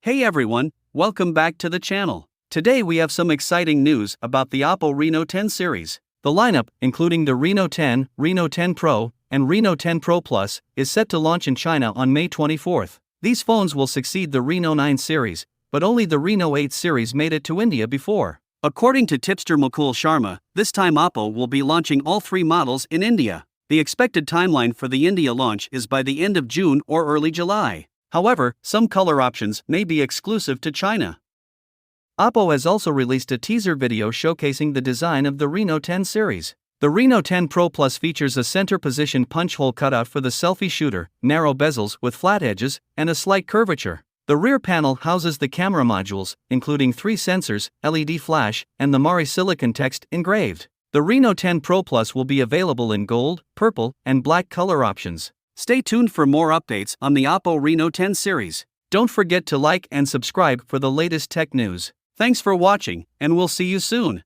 Hey everyone, welcome back to the channel. Today we have some exciting news about the OPPO Reno 10 series. The lineup, including the Reno 10, Reno 10 Pro, and Reno 10 Pro Plus, is set to launch in China on May 24th. These phones will succeed the Reno 9 series, but only the Reno 8 series made it to India before. According to tipster Mukul Sharma, this time OPPO will be launching all three models in India. The expected timeline for the India launch is by the end of June or early July. However, some color options may be exclusive to China. OPPO has also released a teaser video showcasing the design of the Reno 10 series. The Reno 10 Pro Plus features a center position punch hole cutout for the selfie shooter, narrow bezels with flat edges, and a slight curvature. The rear panel houses the camera modules, including 3 sensors, LED flash, and the Mari silicon text engraved. The Reno 10 Pro Plus will be available in gold, purple, and black color options. Stay tuned for more updates on the OPPO Reno 10 series. Don't forget to like and subscribe for the latest tech news. Thanks for watching, and we'll see you soon.